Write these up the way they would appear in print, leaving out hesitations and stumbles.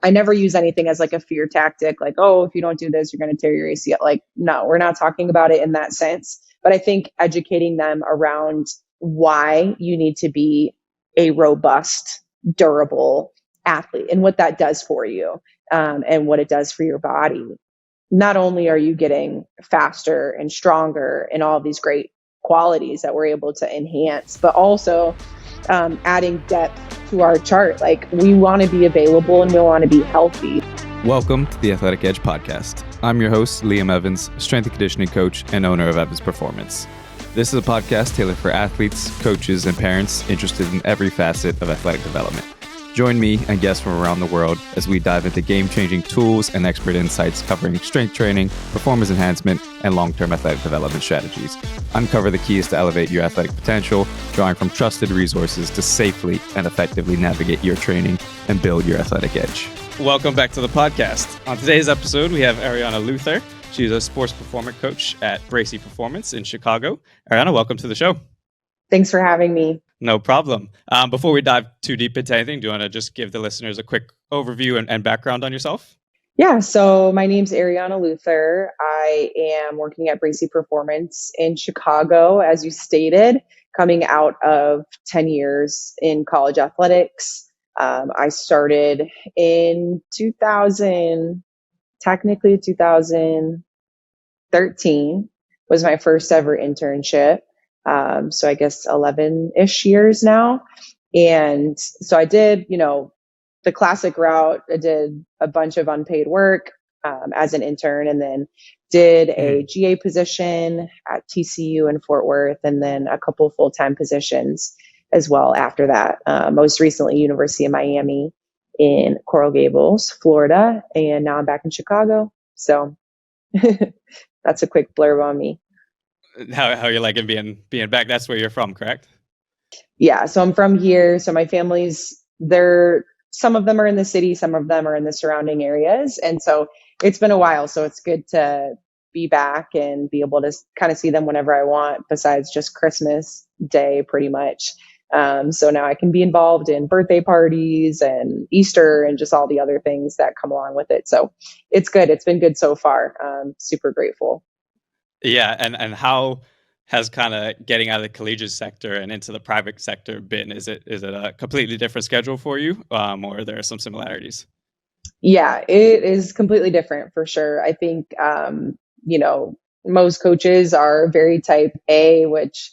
I never use anything as like a fear tactic, like, oh, if you don't do this, you're going to tear your ACL. Like, no, we're not talking about it in that sense. But I think educating them around why you need to be a robust, durable athlete and what that does for you, and what it does for your body. Not only are you getting faster and stronger and all these great qualities that we're able to enhance, but also adding depth to our chart. Like, we want to be available and we want to be healthy. Welcome to the Athletic Edge podcast. I'm your host, Liam Evans, strength and conditioning coach and owner of Evans Performance. This is a podcast tailored for athletes, coaches, and parents interested in every facet of athletic development. Join me and guests from around the world as we dive into game-changing tools and expert insights covering strength training, performance enhancement, and long-term athletic development strategies. Uncover the keys to elevate your athletic potential, drawing from trusted resources to safely and effectively navigate your training and build your athletic edge. Welcome back to the podcast. On today's episode, we have Arianna Luther. She's a sports performance coach at Bracy Performance in Chicago. Arianna, welcome to the show. Thanks for having me. No problem. Before we dive too deep into anything, do you want to just give the listeners a quick overview and background on yourself? Yeah, so my name's Arianna Luther. I am working at Bracy Performance in Chicago, as you stated, coming out of 10 years in college athletics. I started in 2013 was my first ever internship. So I guess 11-ish years now. And so I did, the classic route. I did a bunch of unpaid work as an intern, and then did a GA position at TCU in Fort Worth, and then a couple full-time positions as well after that. Most recently, University of Miami in Coral Gables, Florida, and now I'm back in Chicago. So that's a quick blurb on me. How you liking being back? That's where you're from, correct? Yeah, so I'm from here. So my family's there. Some of them are in the city, some of them are in the surrounding areas. And so it's been a while. So it's good to be back and be able to kind of see them whenever I want, besides just Christmas Day, pretty much. So now I can be involved in birthday parties and Easter and just all the other things that come along with it. So it's good. It's been good so far. Super grateful. Yeah, and how has kind of getting out of the collegiate sector and into the private sector been? Is it a completely different schedule for you, or are there some similarities? Yeah, it is completely different for sure. I think, most coaches are very type A, which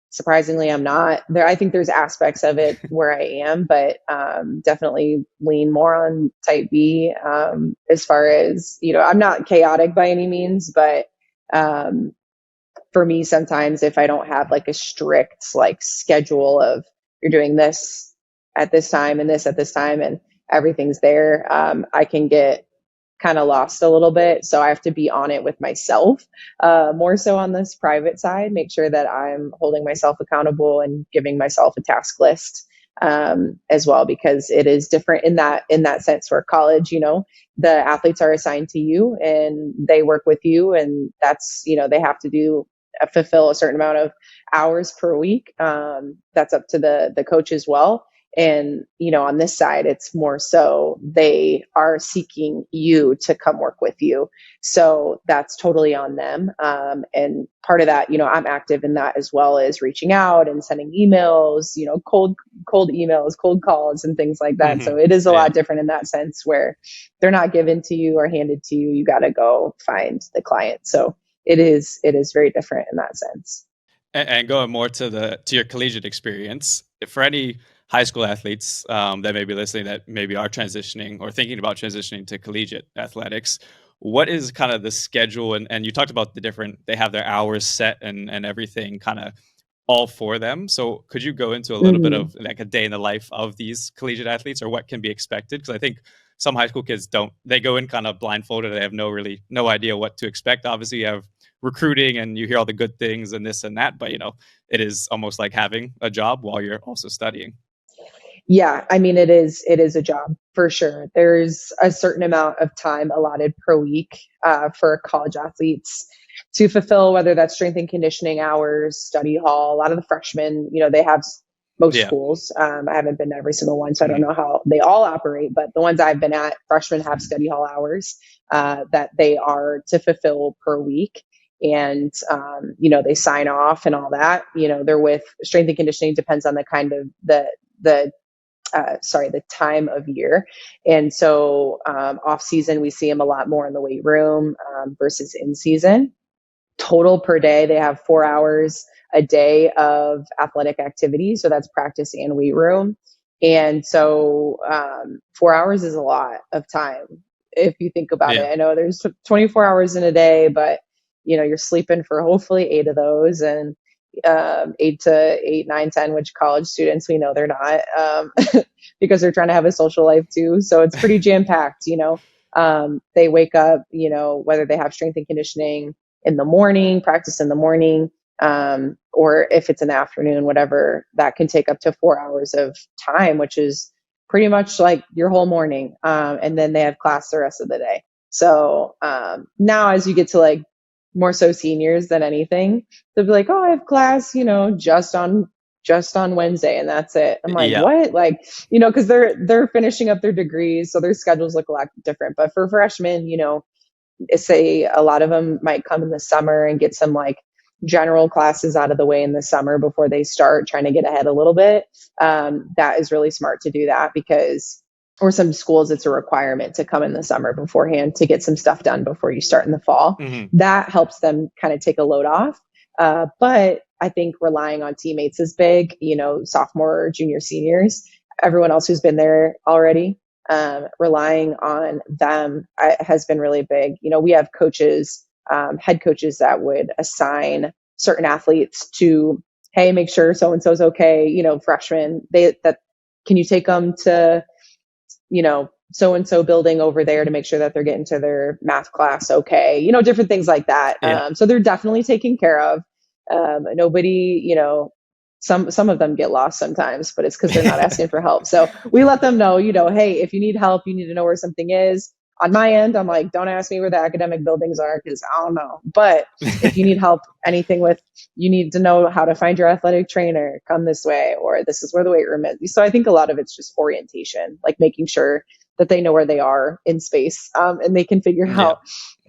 surprisingly I'm not. I think there's aspects of it where I am, but definitely lean more on type B, as far as, I'm not chaotic by any means, but for me, sometimes if I don't have like a strict like schedule of you're doing this at this time and this at this time and everything's there, I can get kind of lost a little bit. So I have to be on it with myself, more so on this private side, make sure that I'm holding myself accountable and giving myself a task list, as well, because it is different in that sense where college, the athletes are assigned to you and they work with you, and that's, they have to fulfill a certain amount of hours per week. That's up to the coach as well. And, on this side, it's more so they are seeking you to come work with you. So that's totally on them. And part of that, I'm active in that as well as reaching out and sending emails, cold emails, cold calls and things like that. Mm-hmm. So it is a lot different in that sense where they're not given to you or handed to you. You got to go find the client. So it is very different in that sense. And going more to your collegiate experience, for any high school athletes that may be listening that maybe are transitioning or thinking about transitioning to collegiate athletics, what is kind of the schedule? And you talked about they have their hours set and everything kind of all for them. So could you go into a little bit of like a day in the life of these collegiate athletes, or what can be expected? Because I think some high school kids they go in kind of blindfolded. They have no idea what to expect. Obviously you have recruiting and you hear all the good things and this and that, but it is almost like having a job while you're also studying. Yeah, I mean, it is a job for sure. There's a certain amount of time allotted per week for college athletes to fulfill, whether that's strength and conditioning hours, study hall. A lot of the freshmen, they have most Yeah. schools. I haven't been to every single one, so I don't know how they all operate, but the ones I've been at, freshmen have study hall hours that they are to fulfill per week. And, they sign off and all that. They're with strength and conditioning, depends on the kind of the time of year. And so off season, we see them a lot more in the weight room versus in season. Total per day, they have 4 hours a day of athletic activity. So that's practice and weight room. And so 4 hours is a lot of time if you think about it. Yeah. I know there's 24 hours in a day, but you're sleeping for hopefully 8 of those, and 8 to 8, 9, 10, which college students, we know they're not, because they're trying to have a social life too. So it's pretty jam packed. They wake up, whether they have strength and conditioning in the morning, practice in the morning, or if it's in the afternoon, whatever, that can take up to 4 hours of time, which is pretty much like your whole morning. And then they have class the rest of the day. So now as you get to like more so seniors than anything, they'll be like, oh, I have class, just on Wednesday, and that's it. I'm like, Yeah. what? Like, because they're finishing up their degrees, so their schedules look a lot different. But for freshmen, say a lot of them might come in the summer and get some like general classes out of the way in the summer before they start trying to get ahead a little bit. That is really smart to do that, because or some schools, it's a requirement to come in the summer beforehand to get some stuff done before you start in the fall. That helps them kind of take a load off. But I think relying on teammates is big, sophomore, junior, seniors, everyone else who's been there already. Relying on them has been really big. We have coaches, head coaches that would assign certain athletes to, hey, make sure so-and-so's okay. Freshmen, can you take them to, so-and-so building over there to make sure that they're getting to their math class okay, different things like that. Yeah. So they're definitely taken care of. Nobody, some of them get lost sometimes, but it's because they're not asking for help. So we let them know, hey, if you need help, you need to know where something is. On my end, I'm like, don't ask me where the academic buildings are, because I don't know. But if you need help, anything with, you need to know how to find your athletic trainer, come this way, or this is where the weight room is. So I think a lot of it's just orientation, like making sure that they know where they are in space, and they can figure out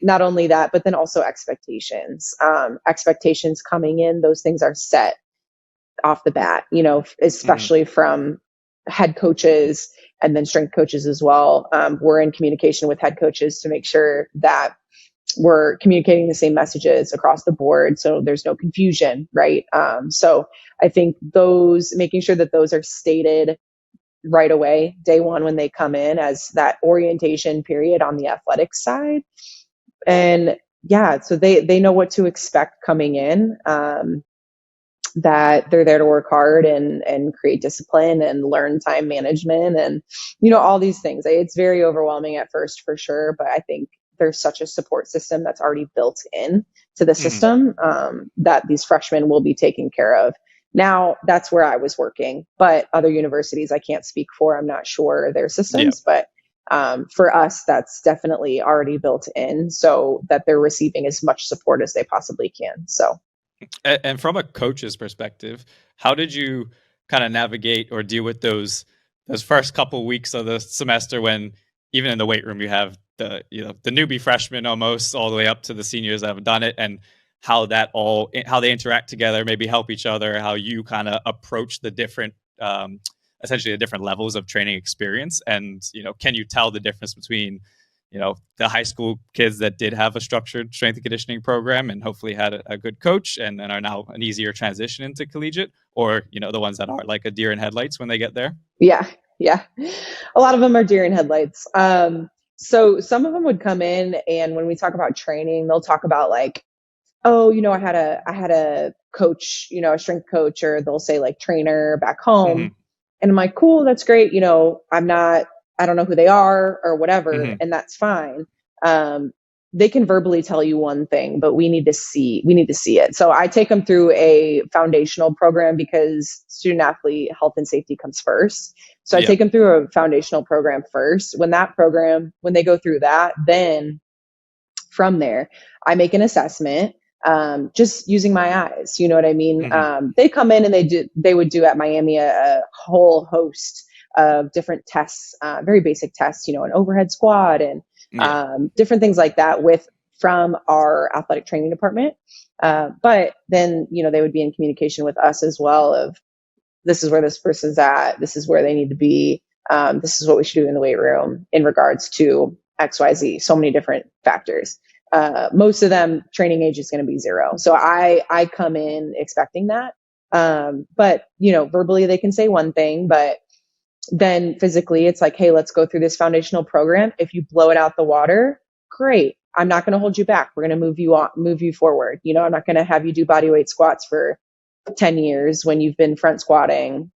not only that, but then also expectations. Expectations coming in, those things are set off the bat, especially from head coaches and then strength coaches as well. We're in communication with head coaches to make sure that we're communicating the same messages across the board, so there's no confusion, right? So I think making sure that those are stated right away, day one, when they come in, as that orientation period on the athletic side. And so they know what to expect coming in, that they're there to work hard and create discipline and learn time management and, all these things. It's very overwhelming at first, for sure, but I think there's such a support system that's already built in to the system, that these freshmen will be taken care of. Now, that's where I was working, but other universities I can't speak for. I'm not sure their systems, but for us, that's definitely already built in, so that they're receiving as much support as they possibly can. So. And from a coach's perspective, how did you kind of navigate or deal with those first couple weeks of the semester, when even in the weight room you have the newbie freshmen almost all the way up to the seniors that have done it, and how they interact together, maybe help each other, how you kind of approach the different essentially the different levels of training experience, and can you tell the difference between the high school kids that did have a structured strength and conditioning program and hopefully had a good coach and are now an easier transition into collegiate, or, the ones that are like a deer in headlights when they get there? Yeah. A lot of them are deer in headlights. So some of them would come in, and when we talk about training, they'll talk about like, oh, I had a coach, a strength coach, or they'll say like trainer back home. And I'm like, cool, that's great. I don't know who they are or whatever, and that's fine. They can verbally tell you one thing, but we need to see it. So I take them through a foundational program, because student athlete health and safety comes first. So I take them through a foundational program first. When they go through that, then from there, I make an assessment. just using my eyes. You know what I mean? Mm-hmm. They come in and they would do at Miami a whole host of different tests, very basic tests, an overhead squat and Yeah. different things like that from our athletic training department. But then, they would be in communication with us as well of, this is where this person's at. This is where they need to be. This is what we should do in the weight room in regards to XYZ. So many different factors. Most of them training age is going to be 0. So I come in expecting that. But verbally they can say one thing, but then physically it's like, hey, let's go through this foundational program. If you blow it out the water, great. I'm not going to hold you back. We're going to move you forward. I'm not going to have you do body weight squats for 10 years when you've been front squatting,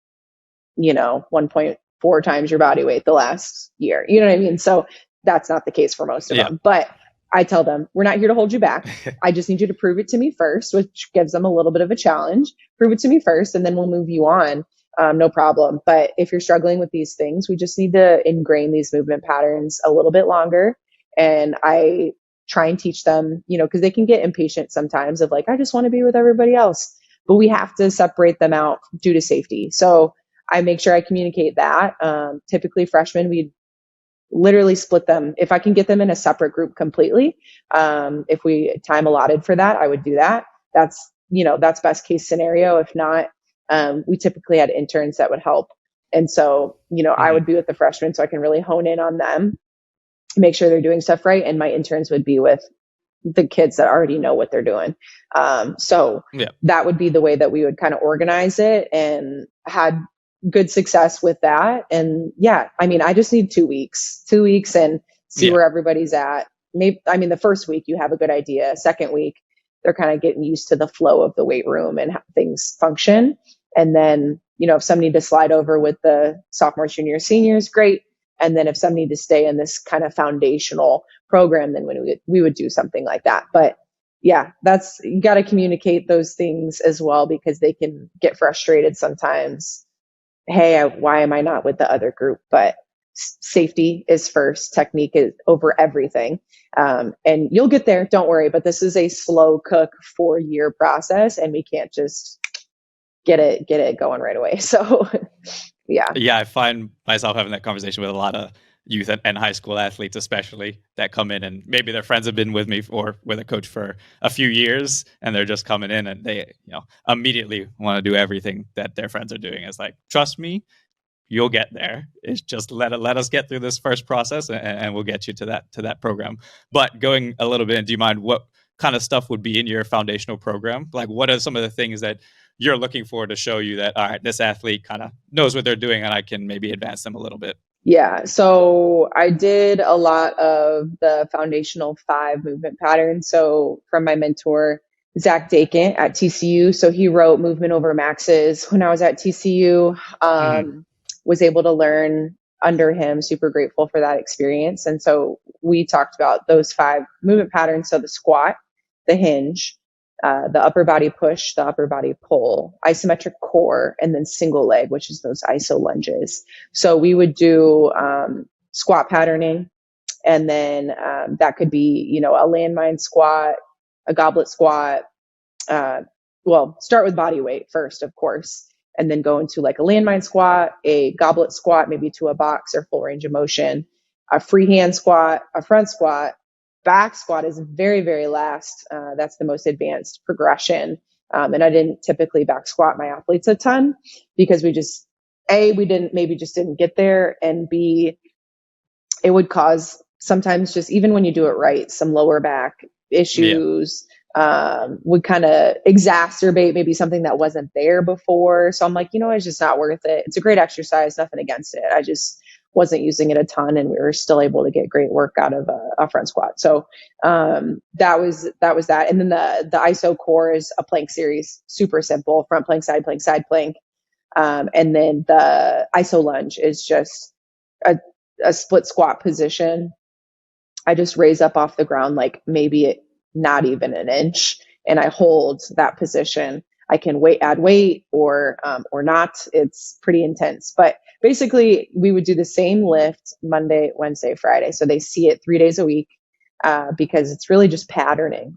1.4 times your body weight the last year. You know what I mean? So that's not the case for most of them. But I tell them, we're not here to hold you back. I just need you to prove it to me first, which gives them a little bit of a challenge. Prove it to me first, and then we'll move you on. No problem. But if you're struggling with these things, we just need to ingrain these movement patterns a little bit longer. And I try and teach them, because they can get impatient sometimes of like, I just want to be with everybody else. But we have to separate them out due to safety. So I make sure I communicate that. Typically freshmen, we literally split them. If I can get them in a separate group completely, if we time allotted for that, I would do that. That's best case scenario. If not, we typically had interns that would help. And so, I would be with the freshmen so I can really hone in on them, make sure they're doing stuff right. And my interns would be with the kids that already know what they're doing. So that would be the way that we would kind of organize it, and had good success with that. And I just need 2 weeks and see where everybody's at. Maybe, the first week you have a good idea. Second week, they're kind of getting used to the flow of the weight room and how things function. And then, if some need to slide over with the sophomores, juniors, seniors, great. And then if some need to stay in this kind of foundational program, then we would do something like that. But you got to communicate those things as well, because they can get frustrated sometimes. Hey, why am I not with the other group? But safety is first, technique is over everything. And you'll get there, don't worry. But this is a slow cook 4-year process, and we can't just get it going right away. So I find myself having that conversation with a lot of youth and high school athletes, especially, that come in and maybe their friends have been with me or with a coach for a few years, and they're just coming in and they immediately want to do everything that their friends are doing. It's like, trust me, you'll get there. It's just let us get through this first process, and we'll get you to that program. But going a little bit, do you mind what kind of stuff would be in your foundational program? Like, what are some of the things that you're looking for to show you that, all right, this athlete kind of knows what they're doing and I can maybe advance them a little bit? Yeah. So I did a lot of the foundational 5 movement patterns. So from my mentor, Zach Dakin at TCU. So he wrote Movement Over Maxes when I was at TCU, was able to learn under him, super grateful for that experience. And so we talked about those 5 movement patterns. So the squat, the hinge, the upper body push, the upper body pull, isometric core, and then single leg, which is those iso lunges. So we would do squat patterning, and then that could be, a landmine squat, a goblet squat. Start with body weight first, of course, and then go into like a landmine squat, a goblet squat, maybe to a box or full range of motion, a freehand squat, a front squat. Back squat is very, very last. That's the most advanced progression. And I didn't typically back squat my athletes a ton, because we didn't get there. And B, it would cause sometimes, just even when you do it right, some lower back issues, would kind of exacerbate maybe something that wasn't there before. So I'm like, it's just not worth it. It's a great exercise, nothing against it. I just wasn't using it a ton, and we were still able to get great work out of a front squat. So that was that. And then the ISO core is a plank series, super simple: front plank, side plank, side plank. And then the ISO lunge is just a split squat position. I just raise up off the ground, like maybe not even an inch, and I hold that position. I can add weight or not. It's pretty intense, but basically we would do the same lift Monday, Wednesday, Friday. So they see it 3 days a week. because it's really just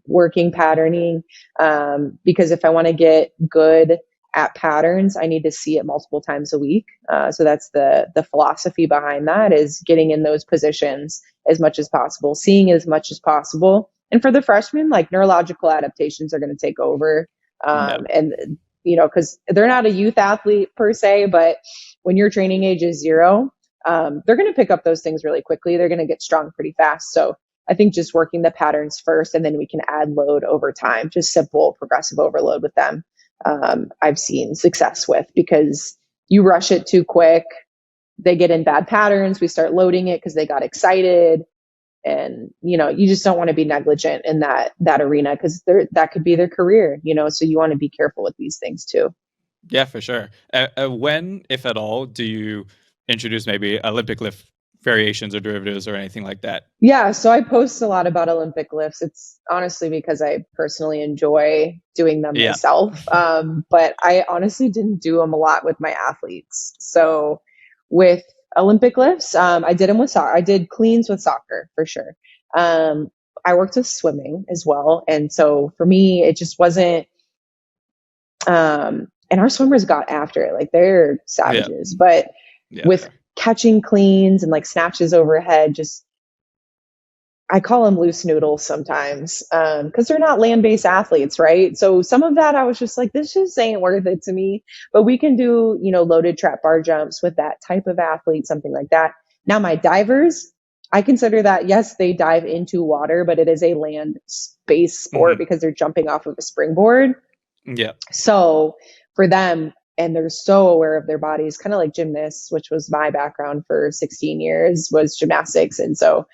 working patterning. Because if I want to get good at patterns, I need to see it multiple times a week. So that's the philosophy behind that, is getting in those positions as much as possible, seeing it as much as possible. And for the freshmen, like, neurological adaptations are going to take over. And, because they're not a youth athlete per se, but when your training age is 0, they're going to pick up those things really quickly. They're going to get strong pretty fast. So I think just working the patterns first, and then we can add load over time, just simple progressive overload with them. I've seen success with, because you rush it too quick, they get in bad patterns. We start loading it because they got excited, and you just don't want to be negligent in that arena, because that could be their career. So you want to be careful with these things too. Yeah, for sure. When, if at all, do you introduce maybe Olympic lift variations or derivatives or anything like that? Yeah, so I post a lot about Olympic lifts. It's honestly because I personally enjoy doing them myself. But I honestly didn't do them a lot with my athletes. So with Olympic lifts, I did them with soccer. I did cleans with soccer for sure. I worked with swimming as well. And so for me, it just wasn't, and our swimmers got after it. Like, they're savages, but with catching cleans and like snatches overhead, just, I call them loose noodles sometimes, because they're not land-based athletes, right? So some of that I was just like, this just ain't worth it to me. But we can do, loaded trap bar jumps with that type of athlete, something like that. Now, my divers, I consider that, yes, they dive into water, but it is a land-based sport because they're jumping off of a springboard. Yeah. So for them, and they're so aware of their bodies, kind of like gymnasts, which was my background for 16 years, was gymnastics. And so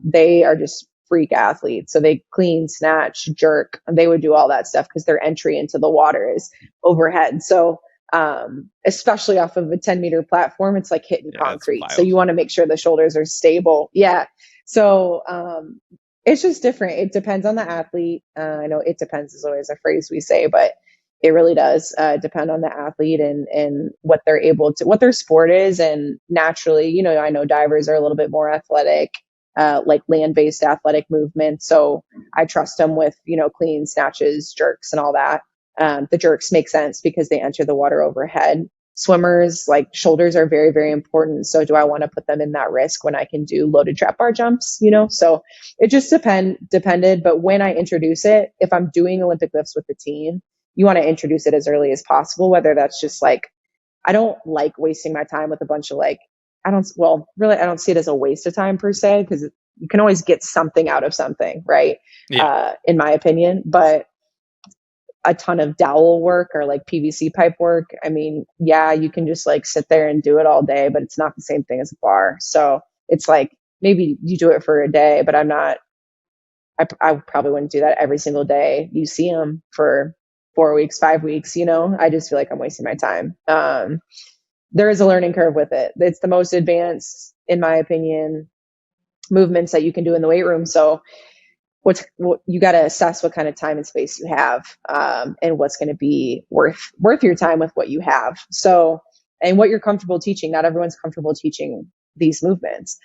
they are just freak athletes. So they clean, snatch, jerk. They would do all that stuff because their entry into the water is overhead. So especially off of a 10-meter platform, it's like hitting concrete. So you want to make sure the shoulders are stable. Yeah. So it's just different. It depends on the athlete. I know it depends is always a phrase we say, but it really does depend on the athlete and what they're able to, what their sport is. And naturally, I know divers are a little bit more athletic, like land-based athletic movement. So I trust them with, clean snatches, jerks, and all that. The jerks make sense because they enter the water overhead. Swimmers, like, shoulders are very, very important. So do I want to put them in that risk when I can do loaded trap bar jumps, So it just depended. But when I introduce it, if I'm doing Olympic lifts with the team, you want to introduce it as early as possible, whether that's just like, I don't like wasting my time with a bunch of I don't see it as a waste of time per se, because you can always get something out of something, right? Yeah. In my opinion, but a ton of dowel work or like PVC pipe work, I mean, yeah, you can just like sit there and do it all day, but it's not the same thing as a bar. So it's like, maybe you do it for a day, but I probably wouldn't do that every single day. You see them for 4 weeks, 5 weeks, I just feel like I'm wasting my time. There is a learning curve with it. It's the most advanced, in my opinion, movements that you can do in the weight room. So you got to assess what kind of time and space you have, and what's going to be worth your time with what you have. So, and what you're comfortable teaching. Not everyone's comfortable teaching these movements.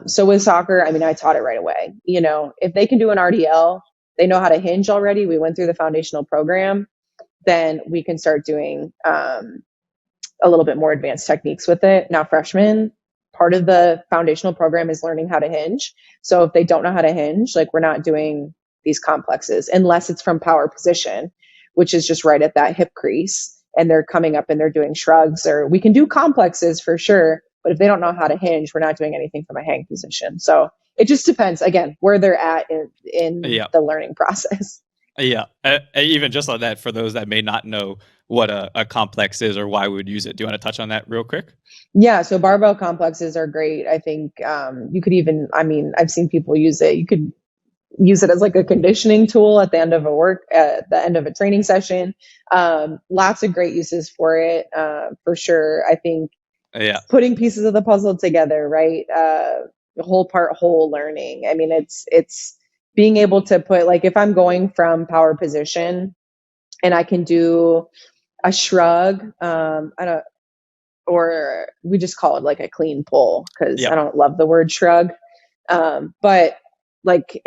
So with soccer, I mean, I taught it right away. If they can do an RDL, they know how to hinge already. We went through the foundational program, then we can start doing a little bit more advanced techniques with it. Now, freshmen, part of the foundational program is learning how to hinge. So if they don't know how to hinge, like, we're not doing these complexes unless it's from power position, which is just right at that hip crease, and they're coming up and they're doing shrugs, or we can do complexes for sure. But if they don't know how to hinge, we're not doing anything from a hang position. So it just depends, again, where they're at in the learning process. Yeah. Even just on that, for those that may not know what a complex is or why we would use it, do you want to touch on that real quick? Yeah. So barbell complexes are great. I think you could even, I've seen people use it. You could use it as like a conditioning tool at the end of a training session. Lots of great uses for it, for sure. I think putting pieces of the puzzle together, right? Whole learning. I mean, it's being able to put, like, if I'm going from power position and I can do a shrug, or we just call it like a clean pull, because I don't love the word shrug. But like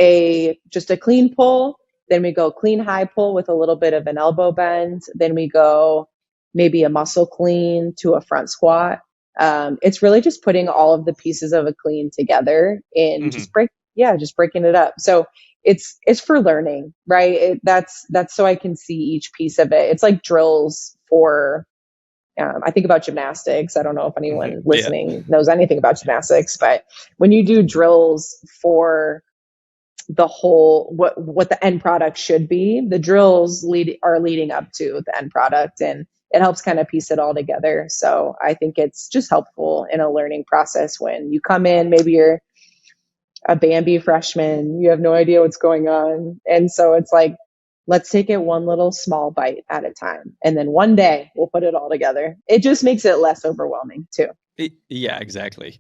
just a clean pull. Then we go clean high pull with a little bit of an elbow bend. Then we go maybe a muscle clean to a front squat. It's really just putting all of the pieces of a clean together and Hmm. just breaking it up. So it's for learning, right? That's so I can see each piece of it. It's like drills for, I think about gymnastics. I don't know if anyone Yeah. listening knows anything about gymnastics, but when you do drills for the whole, what the end product should be, the drills are leading up to the end product, and it helps kind of piece it all together. So I think it's just helpful in a learning process when you come in, maybe you're a Bambi freshman, you have no idea what's going on. And so it's like, let's take it one little small bite at a time. And then one day we'll put it all together. It just makes it less overwhelming too. Yeah, exactly.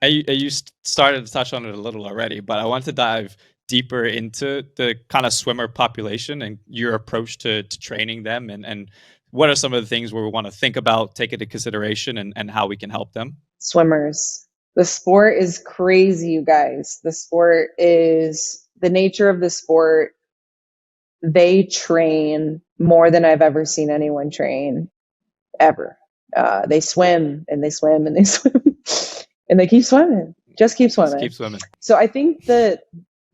You started to touch on it a little already, but I want to dive deeper into the kind of swimmer population and your approach to training them, and what are some of the things where we want to think about, take into consideration, and how we can help them. Swimmers. The sport is crazy, you guys. The nature of the sport. They train more than I've ever seen anyone train ever. They swim and they swim and they swim and they keep swimming, just keep Just swimming. keep swimming. So I think the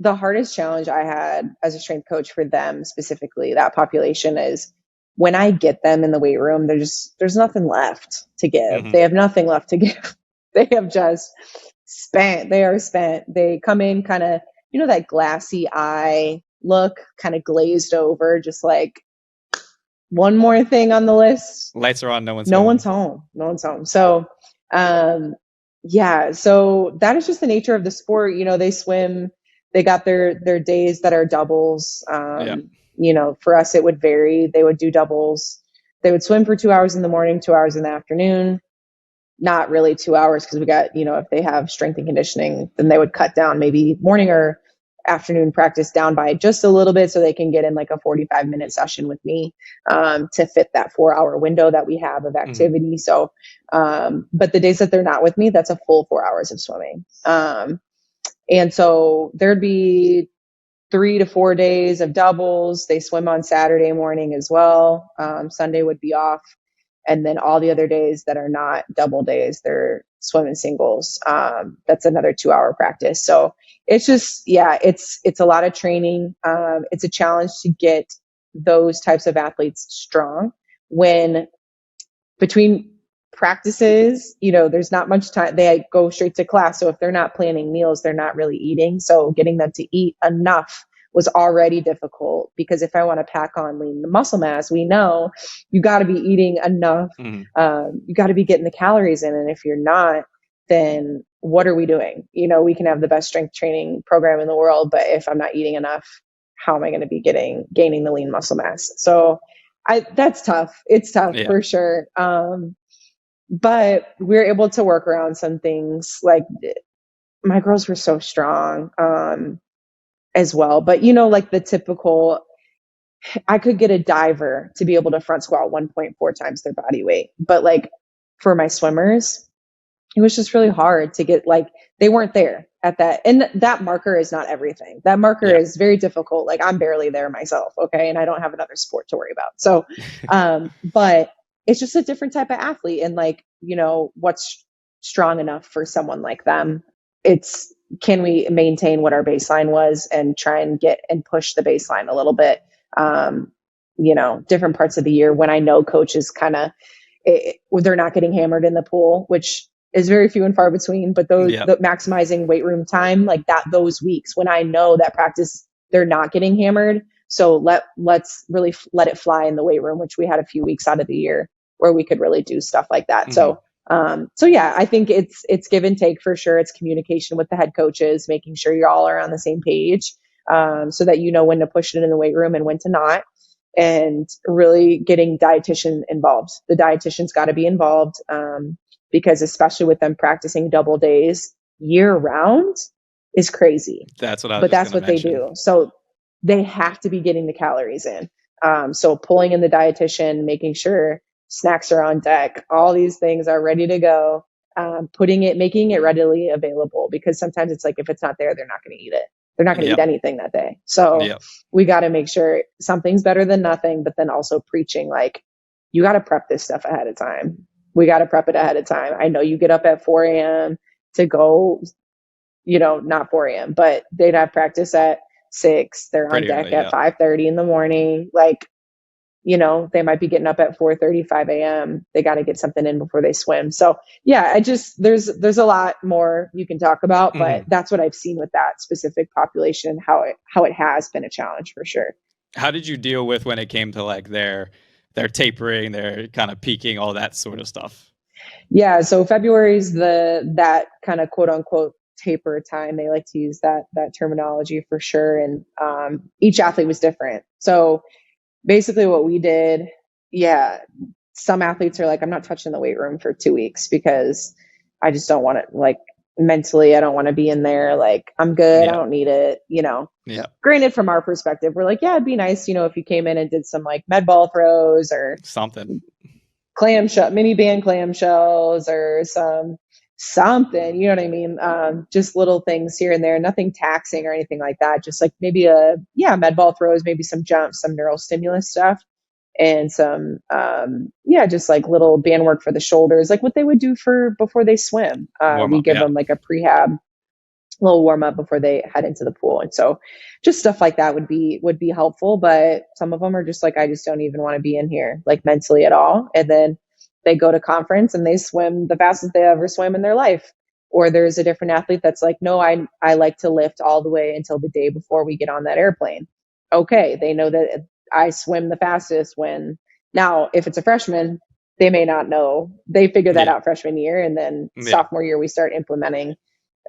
hardest challenge I had as a strength coach for them, specifically that population, is when I get them in the weight room, there's nothing left to give. Hmm. They have nothing left to give. They have just spent. They are spent. They come in kind of, that glassy eye look, kind of glazed over, just like one more thing on the list. Lights are on, no one's No home. one's home. No one's home. So, yeah, so that is just the nature of the sport. They swim, they got their days that are doubles. Yeah. For us, it would vary. They would do doubles. They would swim for 2 hours in the morning, 2 hours in the afternoon. Not really 2 hours, because we got, if they have strength and conditioning, then they would cut down maybe morning or afternoon practice down by just a little bit so they can get in like a 45-minute session with me, to fit that 4 hour window that we have of activity. So, but the days that they're not with me, that's a full 4 hours of swimming. And so there'd be 3 to 4 days of doubles. They swim on Saturday morning as well. Sunday would be off. And then all the other days that are not double days, they're swimming singles. That's another 2 hour practice. So it's just, yeah, it's a lot of training. It's a challenge to get those types of athletes strong when between practices, there's not much time. They go straight to class. So if they're not planning meals, they're not really eating. So getting them to eat enough was already difficult, because if I want to pack on lean muscle mass, we know you got to be eating enough. You got to be getting the calories in. And if you're not, then what are we doing? We can have the best strength training program in the world, but if I'm not eating enough, how am I going to be gaining the lean muscle mass? So that's tough. It's tough, Yeah. for sure. But we're able to work around some things. Like, my girls were so strong, as well. But, like the typical, I could get a diver to be able to front squat 1.4 times their body weight. But like for my swimmers, it was just really hard to get, like, they weren't there at that. And that marker is not everything. That marker Yeah. is very difficult. Like, I'm barely there myself. Okay. And I don't have another sport to worry about. So, but it's just a different type of athlete. And like, what's strong enough for someone like them? Can we maintain what our baseline was and try and get and push the baseline a little bit? Different parts of the year when I know coaches kind of, they're not getting hammered in the pool, which is very few and far between, but the maximizing weight room time, like that, those weeks when I know that practice, they're not getting hammered. So let's really let it fly in the weight room, which we had a few weeks out of the year where we could really do stuff like that. So yeah, I think it's give and take for sure. It's communication with the head coaches, making sure you all are on the same page, so that you know when to push it in the weight room and when to not, and really getting dietitian involved. The dietitian's got to be involved, because especially with them practicing double days year round is crazy. That's what I was But just that's gonna what they mention. do. So they have to be getting the calories in. So pulling in the dietitian, making sure snacks are on deck, all these things are ready to go. making it readily available, because sometimes it's like, if it's not there, they're not going to eat it. They're not going to eat Yep. anything that day. So Yep. we got to make sure something's better than nothing, but then also preaching like, you got to prep this stuff ahead of time. We got to prep it ahead of time. I know you get up at 4 a.m. to go, not 4 a.m., but they'd have practice at 6. They're on Pretty deck early. at Yep. 5:30 in the morning. Like, they might be getting up at 4:35 a.m. They got to get something in before they swim. So yeah, there's a lot more you can talk about, but Mm-hmm. that's what I've seen with that specific population, how it has been a challenge for sure. How did you deal with when it came to like their tapering, their kind of peaking, all that sort of stuff? Yeah. So February is that kind of quote unquote taper time. They like to use that terminology for sure. And each athlete was different. So basically what we did, yeah, some athletes are like, I'm not touching the weight room for 2 weeks because I just don't want it. Like, mentally, I don't want to be in there. Like, I'm good. I Yeah. don't need it. Yeah. Granted, from our perspective, we're like, yeah, it'd be nice, if you came in and did some like med ball throws or Something. mini band clamshells or something, you know what I mean? Just little things here and there, nothing taxing or anything like that. Just like maybe med ball throws, maybe some jumps, some neural stimulus stuff, and some, just like little band work for the shoulders, like what they would do before they swim. Warm We up. give Yeah. them like a prehab little warm up before they head into the pool. And so just stuff like that would be helpful. But some of them are just like, I just don't even want to be in here, like mentally at all. And then they go to conference and they swim the fastest they ever swim in their life. Or there's a different athlete that's like, no, I like to lift all the way until the day before we get on that airplane. Okay. They know that I swim the fastest now, if it's a freshman, they may not know. They figure that Yeah. out freshman year. And then Yeah. sophomore year, we start implementing,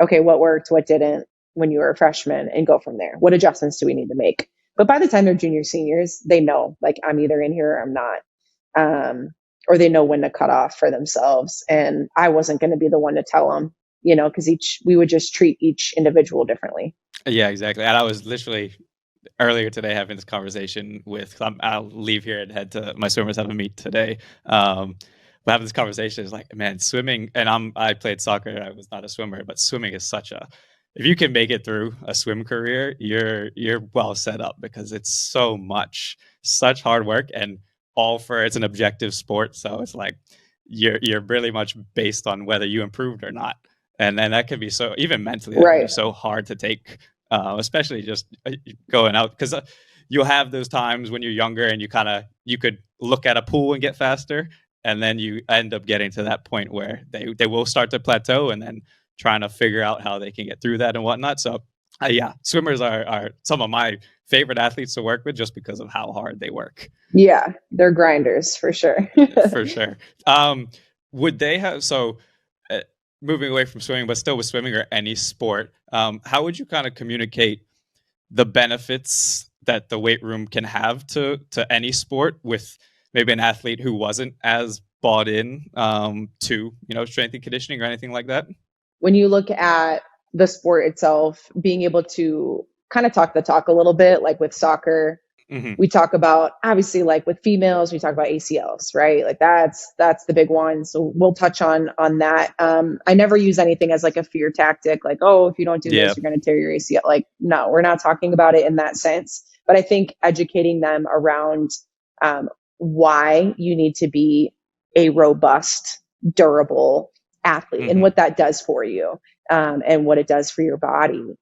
okay, what worked, what didn't when you were a freshman, and go from there. What adjustments do we need to make? But by the time they're junior, seniors, they know, like, I'm either in here or I'm not. Or they know when to cut off for themselves. And I wasn't going to be the one to tell them, because we would just treat each individual differently. Yeah, exactly. And I was literally earlier today having this conversation I'll leave here and head to my swimmers have a meet today. But having this conversation is like, man, swimming, and I played soccer. I was not a swimmer, but swimming is if you can make it through a swim career, you're well set up, because it's such hard work, and it's an objective sport. So it's like you're really much based on whether you improved or not. And then that can be even mentally, that can be so hard to take, especially just going out, because you'll have those times when you're younger and you could look at a pool and get faster, and then you end up getting to that point where they will start to plateau, and then trying to figure out how they can get through that and whatnot. So yeah, swimmers are some of my favorite athletes to work with, just because of how hard they work. Yeah, they're grinders for sure. For sure. Would they have moving away from swimming, but still with swimming or any sport, how would you kind of communicate the benefits that the weight room can have to any sport with maybe an athlete who wasn't as bought in to strength and conditioning or anything like that? When you look at the sport itself, being able to kind of talk the talk a little bit, like with soccer, we talk about, obviously, like with females, we talk about ACLs, right? Like that's the big one. So we'll touch on that. I never use anything as like a fear tactic, like, oh, if you don't do this, you're going to tear your ACL. Like, no, we're not talking about it in that sense. But I think educating them around why you need to be a robust, durable athlete and what that does for you, and what it does for your body.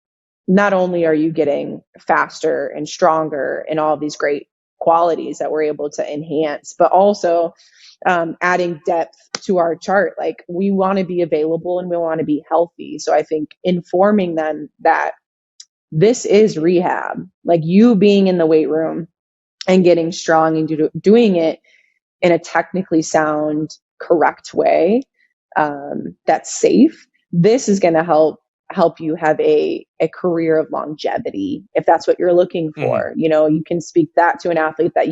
Not only are you getting faster and stronger and all of these great qualities that we're able to enhance, but also adding depth to our chart. Like, we want to be available and we want to be healthy. So I think informing them that this is rehab, like you being in the weight room and getting strong and doing it in a technically sound, correct way, that's safe. This is going to help you have a career of longevity, if that's what you're looking for. You can speak that to an athlete that,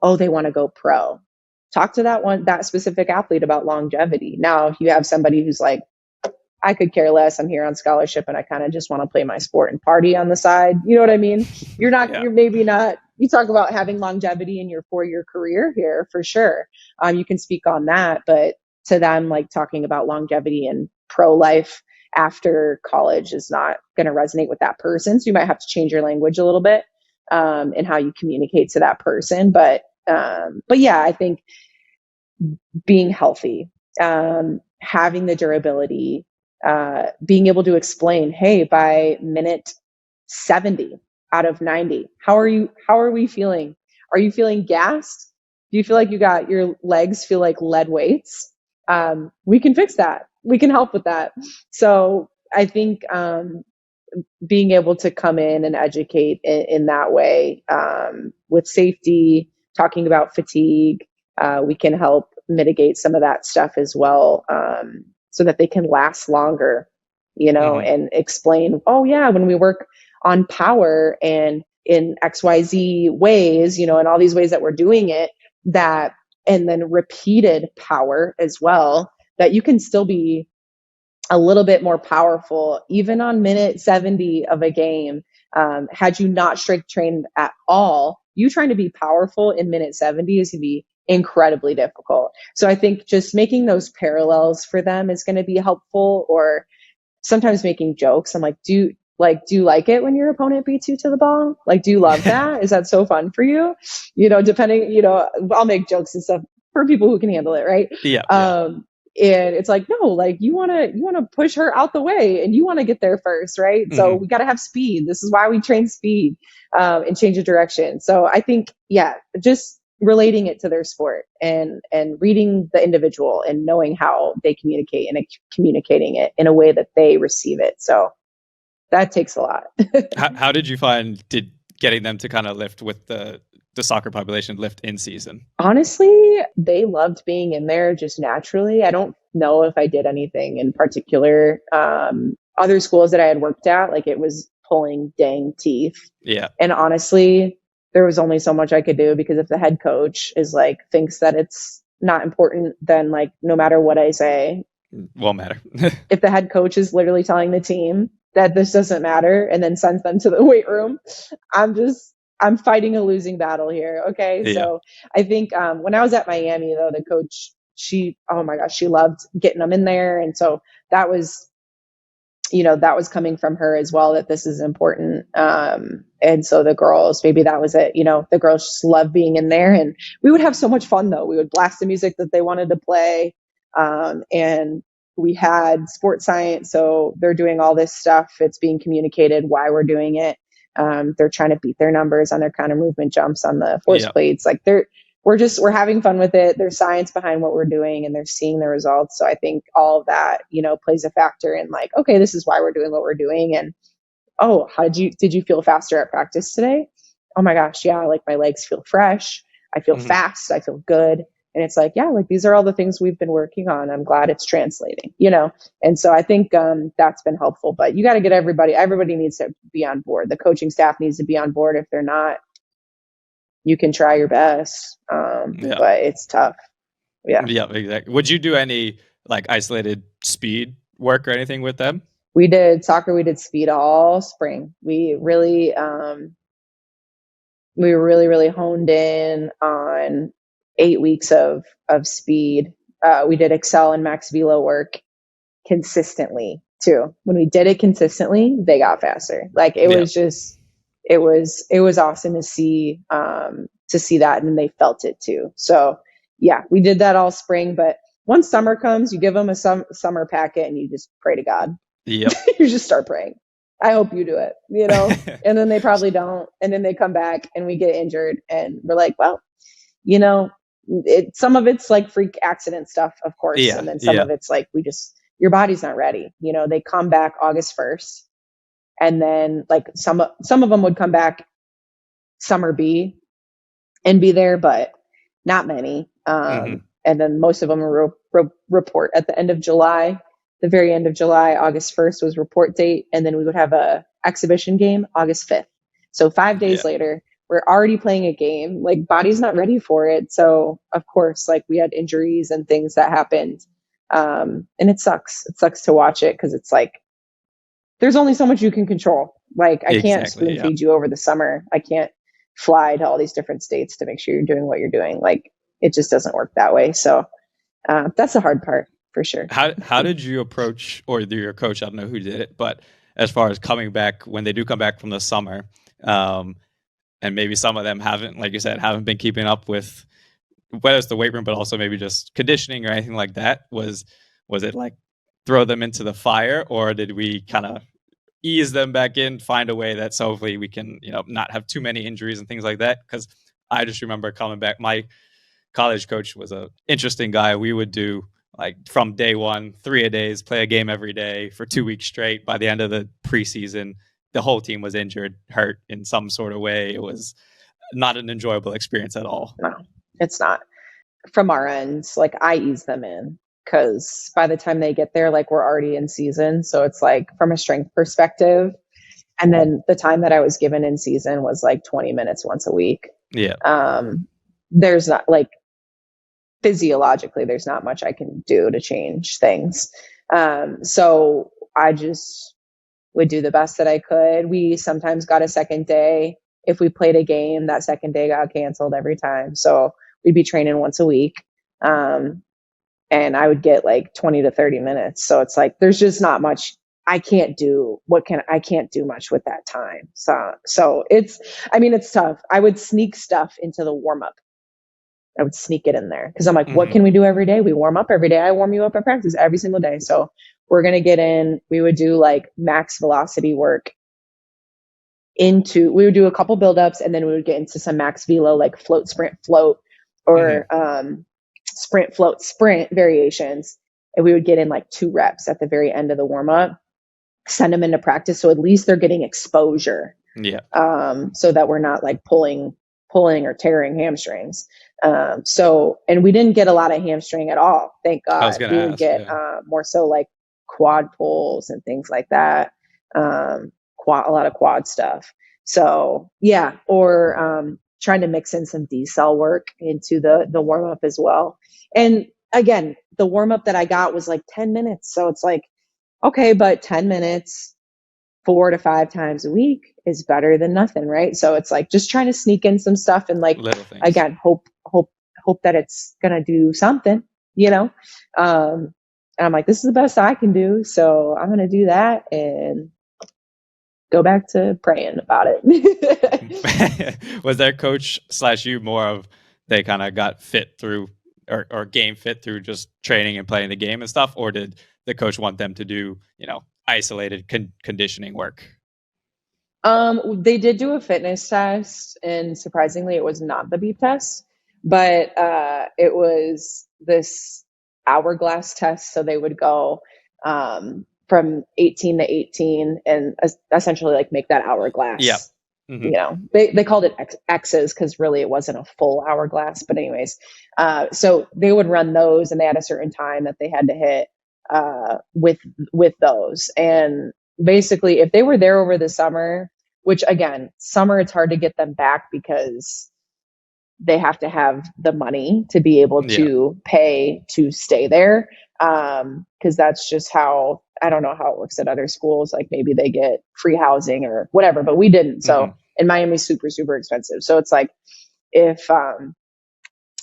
oh, they want to go pro. Talk to that specific athlete about longevity. Now, if you have somebody who's like, I could care less, I'm here on scholarship and I kind of just want to play my sport and party on the side, you know what I mean? You're maybe not, you talk about having longevity in your 4-year career here for sure. You can speak on that, but to them, like talking about longevity and pro-life after college is not going to resonate with that person. So you might have to change your language a little bit in how you communicate to that person. But yeah, I think being healthy, having the durability, being able to explain, hey, by minute 70 out of 90, how are we feeling? Are you feeling gassed? Do you feel like your legs feel like lead weights? We can fix that. We can help with that. So I think being able to come in and educate in that way, with safety, talking about fatigue, we can help mitigate some of that stuff as well, so that they can last longer, and explain, oh yeah, when we work on power and in XYZ ways, and all these ways that we're doing it, that, and then repeated power as well, that you can still be a little bit more powerful, even on minute 70 of a game. Had you not strength trained at all, you trying to be powerful in minute 70 is going to be incredibly difficult. So I think just making those parallels for them is going to be helpful, or sometimes making jokes. I'm like, do you like it when your opponent beats you to the ball? Like, do you love that? Is that so fun for you? Depending, I'll make jokes and stuff for people who can handle it, right? Yeah. And it's like, no, like you want to push her out the way and you want to get there first, right? So we got to have speed. This is why we train speed, and change of direction. So I think, yeah, just relating it to their sport and reading the individual and knowing how they communicate and communicating it in a way that they receive it. So that takes a lot. How did you find getting them to kind of lift with the soccer population lift in season? Honestly, they loved being in there just naturally. I don't know if I did anything in particular. Other schools that I had worked at, like, it was pulling dang teeth. Yeah. And honestly, there was only so much I could do, because if the head coach is like, thinks that it's not important, then like, no matter what I say, won't matter. If the head coach is literally telling the team that this doesn't matter and then sends them to the weight room, I'm fighting a losing battle here. Okay. Yeah. So I think, when I was at Miami though, the coach, oh my gosh, she loved getting them in there. And so that was coming from her as well, that this is important. And so the girls, maybe that was it. The girls just love being in there, and we would have so much fun though. We would blast the music that they wanted to play. And we had sports science. So they're doing all this stuff. It's being communicated why we're doing it. They're trying to beat their numbers on their counter movement jumps on the force plates. Like we're having fun with it. There's science behind what we're doing, and they're seeing the results. So I think all of that, plays a factor in like, okay, this is why we're doing what we're doing. And, oh, did you feel faster at practice today? Oh my gosh. Yeah. Like my legs feel fresh. I feel fast. I feel good. And it's like, yeah, like these are all the things we've been working on. I'm glad it's translating, And so I think that's been helpful, but you got to get everybody needs to be on board. The coaching staff needs to be on board. If they're not, you can try your best, but it's tough. Yeah. Yeah, exactly. Would you do any like isolated speed work or anything with them? We did soccer. We did speed all spring. We really, really honed in on 8 weeks of speed. We did Excel and Max Velo work consistently too. When we did it consistently, they got faster. Like it was just, it was awesome to see that, and they felt it too. So yeah, we did that all spring, but once summer comes, you give them a summer packet and you just pray to God. Yep. You just start praying. I hope you do it, and then they probably don't. And then they come back and we get injured and we're like, well, some of it's like freak accident stuff, of course. Yeah, and then some of it's like, your body's not ready. They come back August 1st. And then like some of them would come back summer B and be there, but not many. And then most of them report at the end of July, the very end of July. August 1st was report date. And then we would have a exhibition game August 5th. So 5 days later, we're already playing a game. Like body's not ready for it. So of course, like we had injuries and things that happened. And it sucks. It sucks to watch it, because it's like, there's only so much you can control. Like I can't spoon feed you over the summer. I can't fly to all these different states to make sure you're doing what you're doing. Like it just doesn't work that way. So That's the hard part for sure. How did you approach, or your coach? I don't know who did it, but as far as coming back, when they do come back from the summer, and maybe some of them haven't, like you said, haven't been keeping up with whether it's the weight room, but also maybe just conditioning or anything like that. Was it like throw them into the fire, or did we kind of ease them back in, find a way that so hopefully we can, not have too many injuries and things like that? Because I just remember coming back. My college coach was an interesting guy. We would do like from day one, 3-a-days, play a game every day for 2 weeks straight. By the end of the preseason, the whole team was injured, hurt in some sort of way. It was not an enjoyable experience at all. No, it's not. From our ends, like I ease them in because by the time they get there, like we're already in season. So it's like from a strength perspective. And then the time that I was given in season was like 20 minutes once a week. Yeah. There's not like physiologically, there's not much I can do to change things. So I just would do the best that I could. We sometimes got a second day. If we played a game, that second day got canceled every time. So we'd be training once a week. And I would get like 20 to 30 minutes. So it's like, there's just not much I can't do. I can't do much with that time. So it's tough. I would sneak stuff into the warm up. I would sneak it in there because I'm like, what can we do every day? We warm up every day. I warm you up at practice every single day. So we're going to get in. We would do like max velocity work we would do a couple buildups and then we would get into some max velo, like float, sprint, float, or sprint, float, sprint variations. And we would get in like 2 reps at the very end of the warm up, send them into practice. So at least they're getting exposure. Yeah. So that we're not like pulling or tearing hamstrings. And we didn't get a lot of hamstring at all. Thank God. We would get more so like quad pulls and things like that. A lot of quad stuff. So yeah, or trying to mix in some decel work into the warm up as well. And again, the warm up that I got was like 10 minutes. So it's like, okay, but 10 minutes 4 to 5 times a week is better than nothing, right? So it's like just trying to sneak in some stuff and like again, hope that it's gonna do something, And I'm like, this is the best I can do, so I'm gonna do that and go back to praying about it. Was their coach / you more of they kind of got fit through or game fit through just training and playing the game and stuff, or did the coach want them to do isolated conditioning work? They did do a fitness test, and surprisingly, it was not the beep test, but it was this hourglass test. So they would go from 18 to 18 and essentially like make that hourglass. Yeah. They called it X's because really it wasn't a full hourglass. But anyways, so they would run those, and they had a certain time that they had to hit with those. And basically, if they were there over the summer, which again, summer, it's hard to get them back because they have to have the money to be able to pay to stay there. Because that's just how, I don't know how it works at other schools. Like maybe they get free housing or whatever, but we didn't. So and Miami's super, super expensive. So it's like, if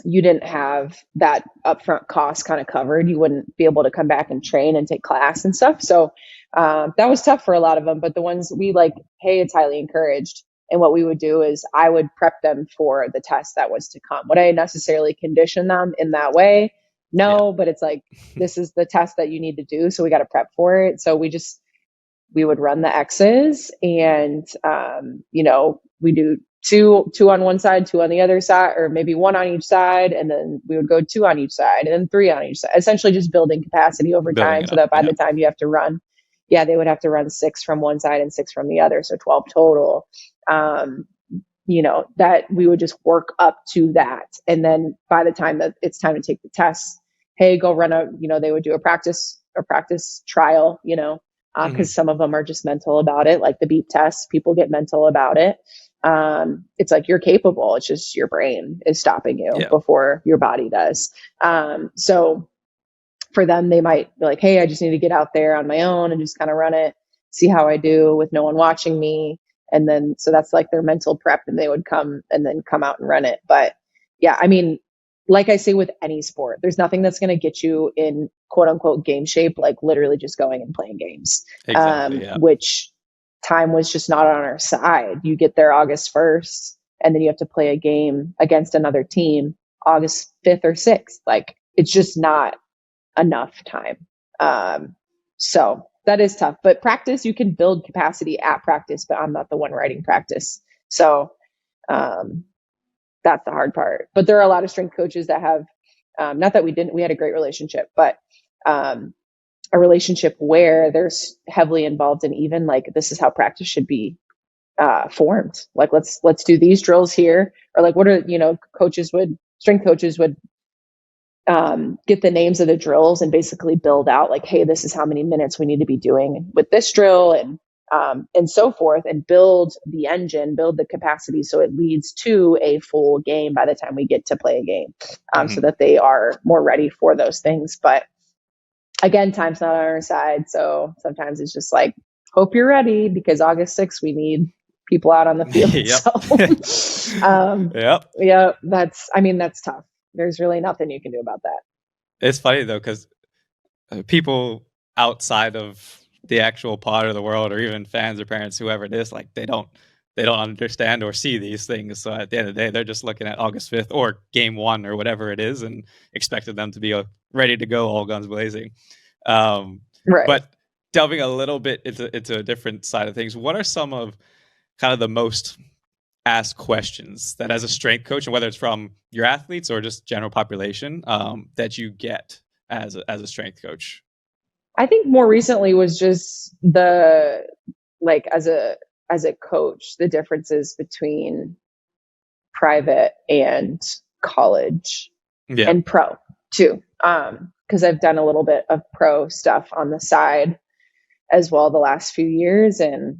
you didn't have that upfront cost kind of covered, you wouldn't be able to come back and train and take class and stuff. So that was tough for a lot of them. But the ones we like, hey, it's highly encouraged. And what we would do is I would prep them for the test that was to come. Would I necessarily condition them in that way? No, but it's like, this is the test that you need to do. So we got to prep for it. So we would run the X's and, we do two on one side, 2 on the other side, or maybe 1 on each side. And then we would go 2 on each side and then 3 on each side, essentially just building capacity over time so that by the time you have to run, they would have to run 6 from one side and 6 from the other. So 12 total. That we would just work up to that. And then by the time that it's time to take the test, hey, go run they would do a practice trial, because some of them are just mental about it. Like the beep test, people get mental about it. It's like, you're capable. It's just your brain is stopping you before your body does. So for them, they might be like, hey, I just need to get out there on my own and just kind of run it, see how I do with no one watching me. And then, so that's like their mental prep, and they would come out and run it. But yeah, like I say with any sport, there's nothing that's going to get you in quote unquote game shape, like literally just going and playing games, Exactly. Yeah. which time was just not on our side. You get there August 1st, and then you have to play a game against another team August 5th or 6th. Like it's just not enough time. So that is tough. But practice, you can build capacity at practice, but I'm not the one writing practice. So um, that's the hard part. But there are a lot of strength coaches that have, not that we had a great relationship, but a relationship where they're heavily involved in even like, this is how practice should be formed. Like, let's do these drills here. Or like, what are, strength coaches would get the names of the drills and basically build out like, hey, this is how many minutes we need to be doing with this drill and so forth, and build the engine, build the capacity so it leads to a full game by the time we get to play a game, so that they are more ready for those things. But again, time's not on our side. So sometimes it's just like, hope you're ready because August 6th, we need people out on the field. Yep. So, Yep. yeah, that's tough. There's really nothing you can do about that. It's funny though, because people outside of the actual pod of the world, or even fans or parents, whoever it is, like they don't understand or see these things. So at the end of the day, they're just looking at August 5th or game 1 or whatever it is and expected them to be ready to go, all guns blazing. Right. But delving a little bit into a different side of things, what are some of kind of the most asked questions that as a strength coach, and whether it's from your athletes or just general population, that you get as a strength coach? I think more recently was just the, like, as a coach, the differences between private and college and pro too. Cause I've done a little bit of pro stuff on the side as well the last few years. And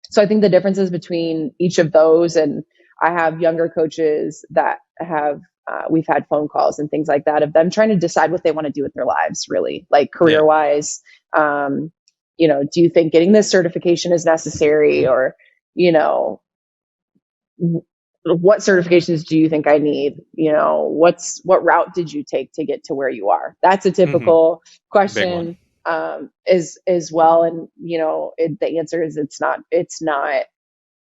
so I think the differences between each of those, and I have younger coaches that have, we've had phone calls and things like that of them trying to decide what they want to do with their lives, really, like career wise. Do you think getting this certification is necessary, or, what certifications do you think I need? What route did you take to get to where you are? That's a typical question, as well. And, the answer is it's not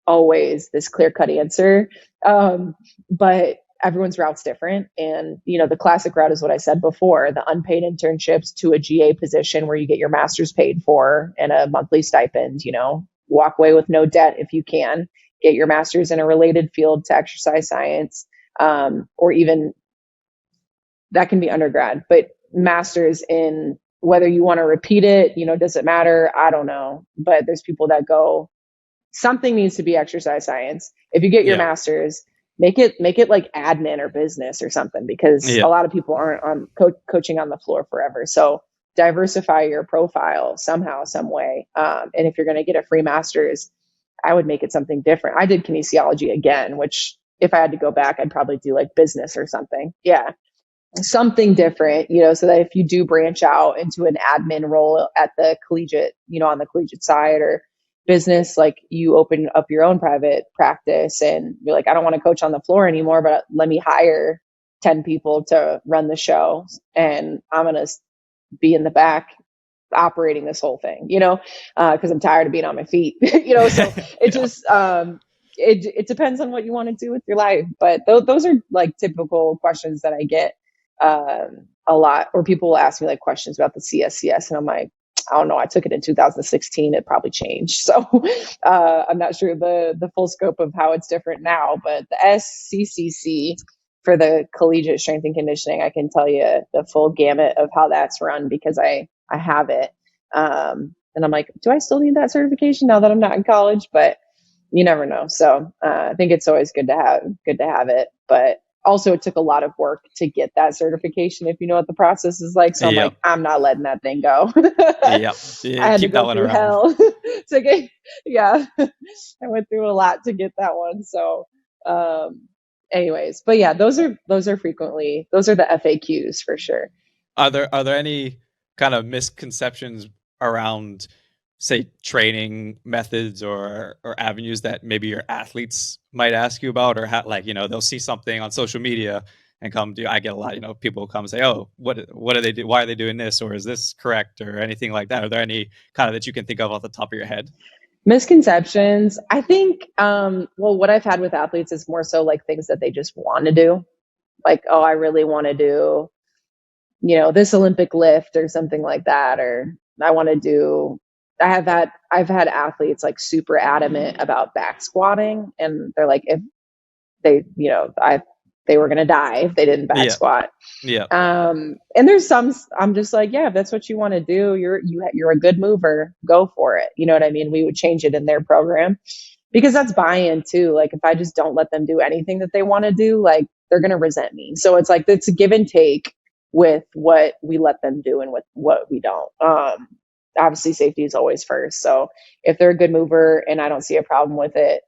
always this clear cut answer. But everyone's route's different. And, the classic route is what I said before, the unpaid internships to a GA position where you get your master's paid for and a monthly stipend, walk away with no debt if you can, get your master's in a related field to exercise science, or even that can be undergrad, but master's in, whether you want to repeat it, does it matter? I don't know. But there's people that go, something needs to be exercise science. If you get your master's, make it like admin or business or something, because a lot of people aren't on coaching on the floor forever. So diversify your profile somehow, some way. And if you're going to get a free master's, I would make it something different. I did kinesiology again, which if I had to go back, I'd probably do like business or something. Yeah. Something different, so that if you do branch out into an admin role at the collegiate, on the collegiate side or business, like you open up your own private practice and you're like, I don't want to coach on the floor anymore, but let me hire 10 people to run the show. And I'm going to be in the back operating this whole thing, cause I'm tired of being on my feet, so it just, it depends on what you want to do with your life. But those are like typical questions that I get, a lot, or people will ask me like questions about the CSCS, and I'm like, I don't know. I took it in 2016. It probably changed. So, I'm not sure the full scope of how it's different now, but the SCCC for the collegiate strength and conditioning, I can tell you the full gamut of how that's run because I have it. And I'm like, do I still need that certification now that I'm not in college? But you never know. So, I think it's always good to have it, but also it took a lot of work to get that certification, if you know what the process is like. So I'm like, I'm not letting that thing go. I had to go through hell to get, I went through a lot to get that one. So, anyways, but yeah, those are frequently, those are the FAQs for sure. Are there any kind of misconceptions around, say, training methods or avenues that maybe your athletes might ask you about, or they'll see something on social media and come do. I get a lot, people come and say, "Oh, what do they do? Why are they doing this? Or is this correct? Or anything like that?" Are there any kind of that you can think of off the top of your head? Misconceptions. I think, well, what I've had with athletes is more so like things that they just want to do. Like, oh, I really want to do, this Olympic lift or something like that. Or I want to do, I've had athletes like super adamant about back squatting. And they're like, if they, they were going to die if they didn't back Yeah, squat. yeah, And there's some, I'm just like, yeah, if that's what you want to do, you're a good mover, go for it. You know what I mean? We would change it in their program because that's buy-in too. Like if I just don't let them do anything that they want to do, like they're going to resent me. So it's like, it's a give and take with what we let them do and with what we don't. Obviously safety is always first. So if they're a good mover and I don't see a problem with it,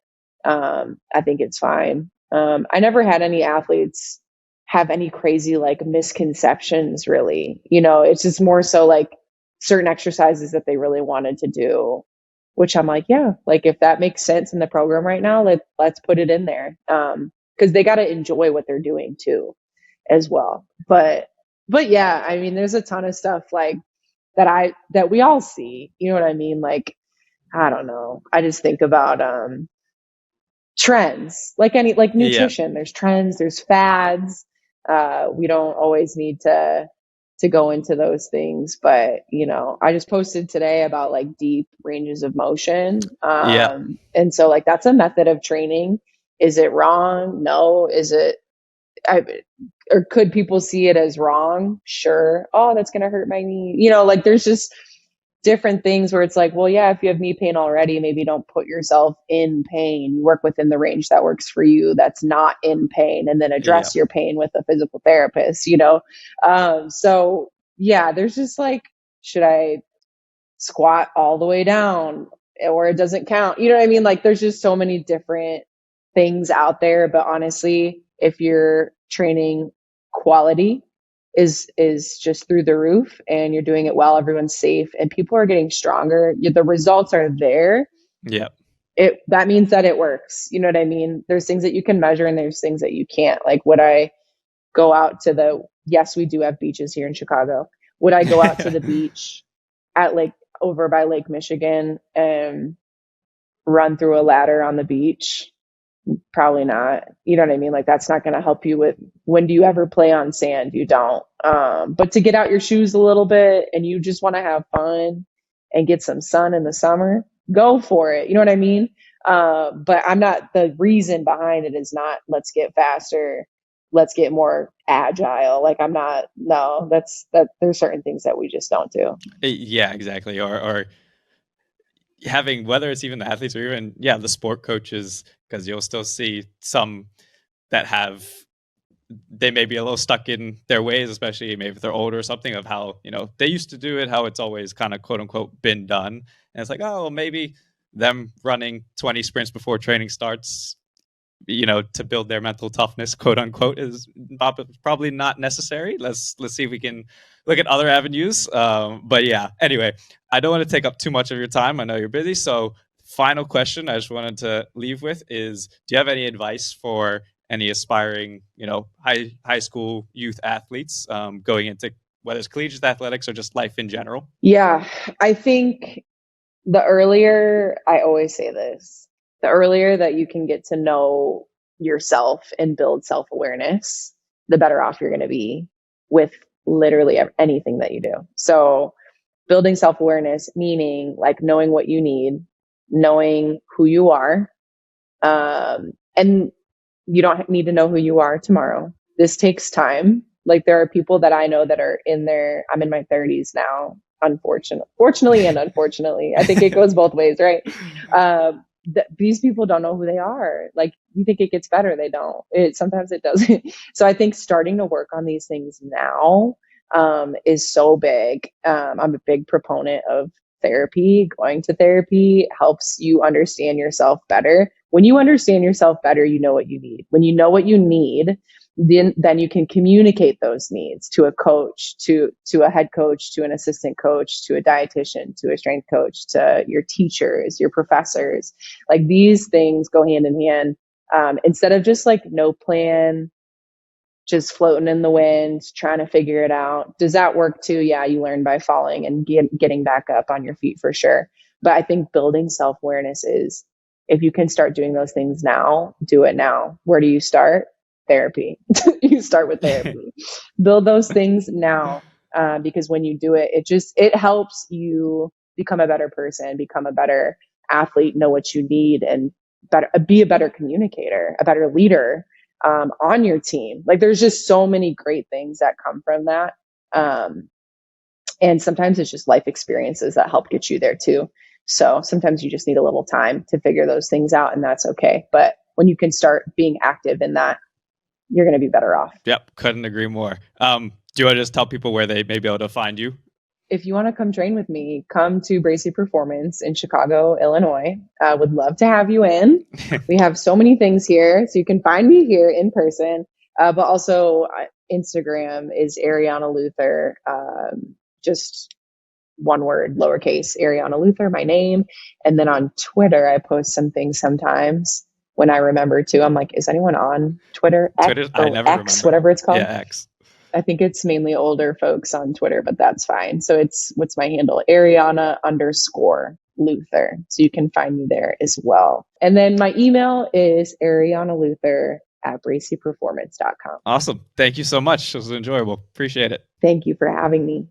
I think it's fine. I never had any athletes have any crazy like misconceptions really. It's just more so like certain exercises that they really wanted to do, which I'm like, yeah, like if that makes sense in the program right now, let's put it in there. Cause they got to enjoy what they're doing too as well. But yeah, I mean, there's a ton of stuff like that we all see, you know what I mean? Like, I don't know. I just think about, trends like yeah, nutrition. There's trends, there's fads. We don't always need to go into those things, but I just posted today about like deep ranges of motion. yeah, And so like that's a method of training. Is it wrong? No. Is it, I, or could people see it as wrong? Sure. Oh, that's going to hurt my knee. Like there's just different things where it's like, well, yeah, if you have knee pain already, maybe don't put yourself in pain. You work within the range that works for you, that's not in pain, and then yeah, address your pain with a physical therapist, So yeah, there's just like, should I squat all the way down or it doesn't count? You know what I mean? Like there's just so many different things out there. But honestly, if you're training quality is just through the roof and you're doing it well, everyone's safe and people are getting stronger, the results are there. yeah, That means that it works. You know what I mean? There's things that you can measure and there's things that you can't. Like would I go out to yes, we do have beaches here in Chicago. Would I go out to the beach at over by Lake Michigan and run through a ladder on the beach? Probably not. You know what I mean? Like that's not going to help you with, when do you ever play on sand? You don't. But to get out your shoes a little bit and you just want to have fun and get some sun in the summer, go for it. You know what I mean? But I'm not, the reason behind it is not let's get faster, let's get more agile. Like I'm not, no, there's certain things that we just don't do. yeah, exactly. Or having, whether it's even the athletes or even the sport coaches, because you'll still see some that have, they may be a little stuck in their ways, especially maybe if they're older or something, of how they used to do it, how it's always kind of quote unquote been done, and it's like, oh well, maybe them running 20 sprints before training starts, to build their mental toughness, quote unquote, is probably not necessary. Let's see if we can look at other avenues. But yeah, anyway, I don't want to take up too much of your time. I know you're busy. So final question I just wanted to leave with is, do you have any advice for any aspiring, high school youth athletes going into whether it's collegiate athletics or just life in general? Yeah, I think I always say this, the earlier that you can get to know yourself and build self-awareness, the better off you're going to be with literally anything that you do. So building self-awareness, meaning like knowing what you need, knowing who you are. And you don't need to know who you are tomorrow. This takes time. Like there are people that I know that are I'm in my 30s now, fortunately and unfortunately. I think it goes both ways, right? These people don't know who they are. Like you think it gets better, they don't. Sometimes it doesn't. So I think starting to work on these things now is so big. I'm a big proponent of therapy. Going to therapy helps you understand yourself better. When you understand yourself better, you know what you need. When you know what you need, then you can communicate those needs to a coach, to a head coach, to an assistant coach, to a dietitian, to a strength coach, to your teachers, your professors. Like these things go hand in hand. Instead of just like no plan, just floating in the wind, trying to figure it out. Does that work too? Yeah, you learn by falling and getting back up on your feet for sure. But I think building self-awareness is, if you can start doing those things now, do it now. Where do you start? Therapy. You start with therapy. Build those things now, because when you do it, it helps you become a better person, become a better athlete, know what you need, and be a better communicator, a better leader on your team. Like, there's just so many great things that come from that. And sometimes it's just life experiences that help get you there too. So sometimes you just need a little time to figure those things out, and that's okay. But when you can start being active in that, you're going to be better off. Yep. Couldn't agree more. Do you want to just tell people where they may be able to find you? If you want to come train with me, come to Bracy Performance in Chicago, Illinois. Would love to have you in. We have so many things here, so you can find me here in person. But also Instagram is Arianna Luther, just one word, lowercase, Arianna Luther, my name. And then on Twitter, I post some things sometimes when I remember to. I'm like, is anyone on Twitter? Twitter? I never X, remember. whatever it's called. Yeah, X. I think it's mainly older folks on Twitter, but that's fine. So what's my handle? Arianna_Luther. So you can find me there as well. And then my email is ariannaluther@bracyperformance.com. Awesome. Thank you so much. It was enjoyable. Appreciate it. Thank you for having me.